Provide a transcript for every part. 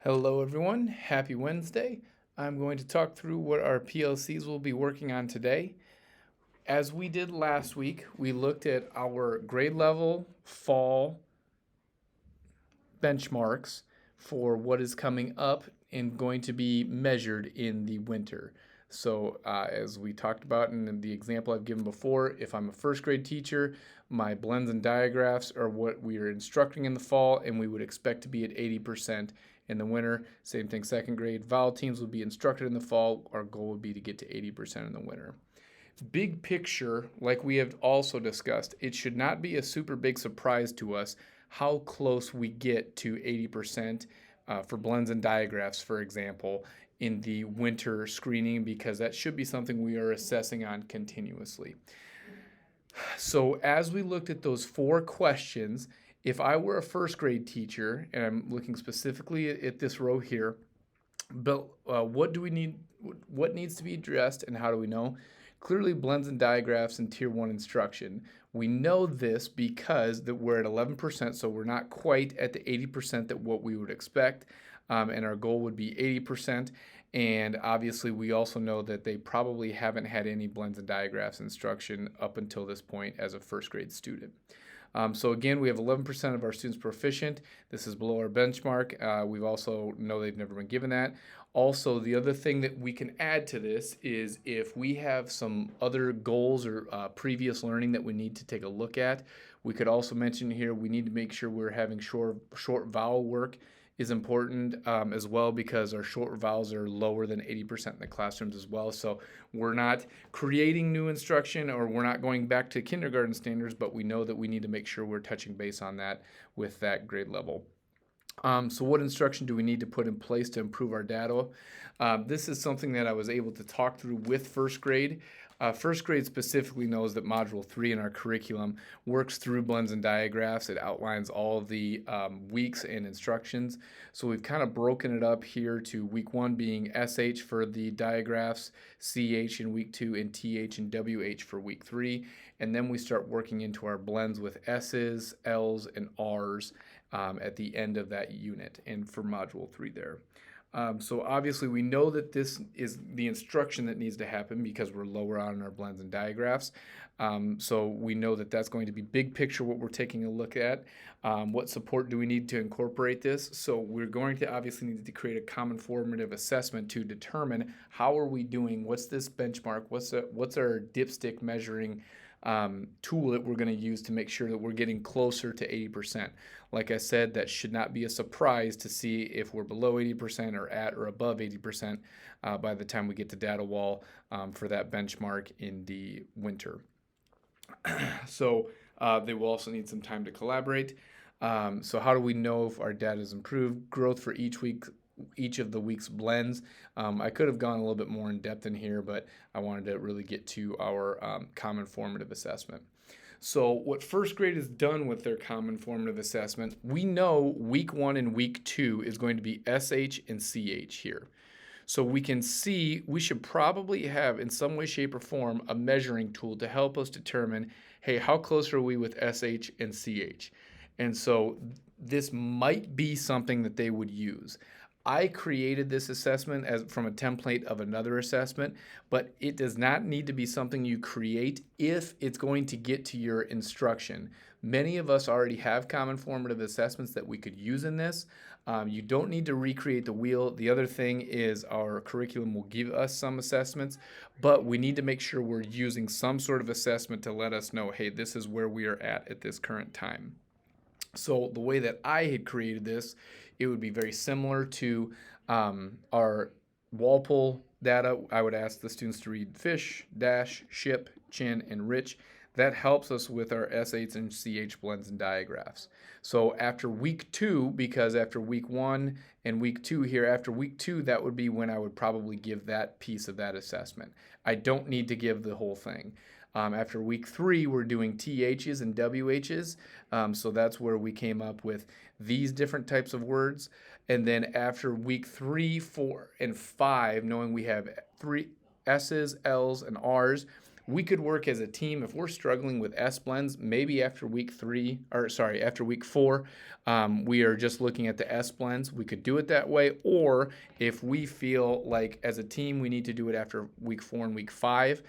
Hello everyone, happy Wednesday. I'm going to talk through what our PLCs will be working on today. As we did last week, we looked at our grade level fall benchmarks for what is coming up and going to be measured in the winter. So, as we talked about in the example I've given before, if I'm a first grade teacher, my blends and diagraphs are what we are instructing in the fall, and we would expect to be at 80% in the winter. Same thing, second grade. Vol teams would be instructed in the fall. Our goal would be to get to 80% in the winter. Big picture, like we have also discussed, it should not be a super big surprise to us how close we get to 80% for blends and diagraphs, for example, in the winter screening, because that should be something we are assessing on continuously. So, as we looked at those four questions, if I were a first grade teacher, and I'm looking specifically at this row here, but what do we need? What needs to be addressed, and how do we know? Clearly, blends and diagraphs in Tier 1 instruction. We know this because that we're at 11%, so we're not quite at the 80% that what we would expect, and our goal would be 80%. And obviously, we also know that they probably haven't had any blends and diagraphs instruction up until this point as a first grade student. So again, we have 11% of our students proficient. This is below our benchmark. We've also know they've never been given that. Also, the other thing that we can add to this is if we have some other goals or previous learning that we need to take a look at, we could also mention here we need to make sure we're having short vowel work is important as well, because our short vowels are lower than 80% in the classrooms as well. So we're not creating new instruction, or we're not going back to kindergarten standards, but we know that we need to make sure we're touching base on that with that grade level. So what instruction do we need to put in place to improve our data? This is something that I was able to talk through with first grade. First grade specifically knows that Module 3 in our curriculum works through blends and diagraphs. It outlines all of the weeks and instructions. So we've kind of broken it up here to week 1 being SH for the diagraphs, CH in week 2, and TH and WH for week 3. And then we start working into our blends with S's, L's, and R's at the end of that unit and for Module 3 there. So obviously we know that this is the instruction that needs to happen because we're lower on our blends and diagraphs. So we know that that's going to be big picture what we're taking a look at. What support do we need to incorporate this? So we're going to obviously need to create a common formative assessment to determine how are we doing, what's this benchmark, what's our dipstick measuring tool that we're going to use to make sure that we're getting closer to 80%. Like I said, that should not be a surprise to see if we're below 80% or at or above 80% by the time we get to data wall for that benchmark in the winter. So they will also need some time to collaborate. So how do we know if our data is improved? Growth for each of the week's blends. I could have gone a little bit more in depth in here, but I wanted to really get to our common formative assessment. So what first grade has done with their common formative assessment, we know week 1 and week 2 is going to be SH and CH here. So we can see we should probably have in some way, shape, or form a measuring tool to help us determine, hey, how close are we with SH and CH? And so this might be something that they would use. I created this assessment from a template of another assessment, but it does not need to be something you create if it's going to get to your instruction. Many of us already have common formative assessments that we could use in this. You don't need to recreate the wheel. The other thing is our curriculum will give us some assessments, but we need to make sure we're using some sort of assessment to let us know, hey, this is where we are at this current time. So the way that I had created this, it would be very similar to our Walpole data. I would ask the students to read fish, dash, ship, chin, and rich. That helps us with our S8s and CH blends and diagraphs. So after week 2, because after week 1 and week 2 here, after week 2, that would be when I would probably give that piece of that assessment. I don't need to give the whole thing. After week 3, we're doing THs and WHs. So that's where we came up with these different types of words. And then after week 3, 4, and 5, knowing we have 3 S's, L's, and R's, We could work as a team if we're struggling with S blends. Maybe after after week 4, we are just looking at the S blends. We could do it that way, or if we feel like as a team we need to do it after week 4 and week 5,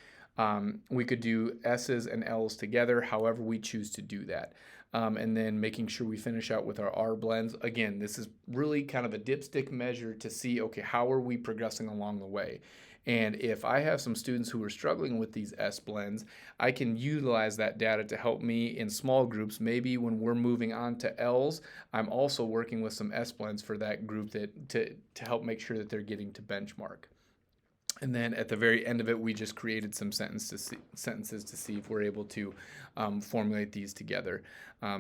we could do S's and L's together. However, we choose to do that. And then making sure we finish out with our R blends. Again, this is really kind of a dipstick measure to see, okay, how are we progressing along the way? And if I have some students who are struggling with these S blends, I can utilize that data to help me in small groups. Maybe when we're moving on to L's, I'm also working with some S blends for that group to help make sure that they're getting to benchmark. And then at the very end of it, we just created some sentences to see if we're able to formulate these together.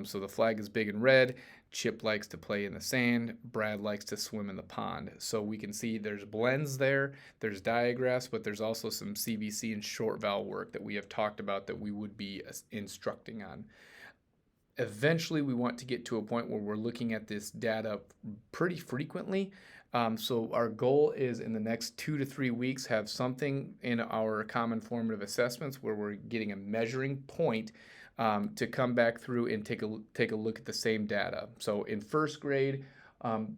So the flag is big and red. Chip likes to play in the sand. Brad likes to swim in the pond. So we can see there's blends there, there's diagraphs, but there's also some CVC and short vowel work that we have talked about that we would be instructing on. Eventually, we want to get to a point where we're looking at this data pretty frequently. So our goal is in the next 2 to 3 weeks have something in our common formative assessments where we're getting a measuring point to come back through and take a look at the same data. So in first grade,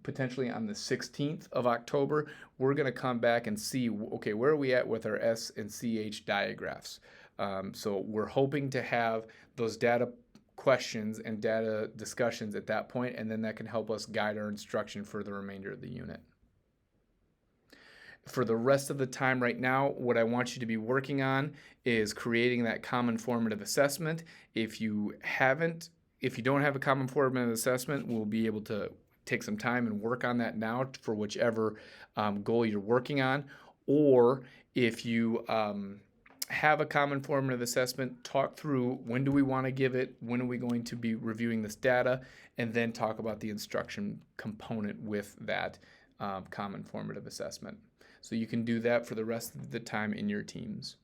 potentially on the 16th of October, we're going to come back and see, okay, where are we at with our S and CH diagraphs? So we're hoping to have those data questions and data discussions at that point, and then that can help us guide our instruction for the remainder of the unit. For the rest of the time right now, what I want you to be working on is creating that common formative assessment. If you don't have a common formative assessment, we'll be able to take some time and work on that now for whichever goal you're working on. Or if you have a common formative assessment, talk through when do we want to give it, when are we going to be reviewing this data, and then talk about the instruction component with that common formative assessment. So you can do that for the rest of the time in your teams.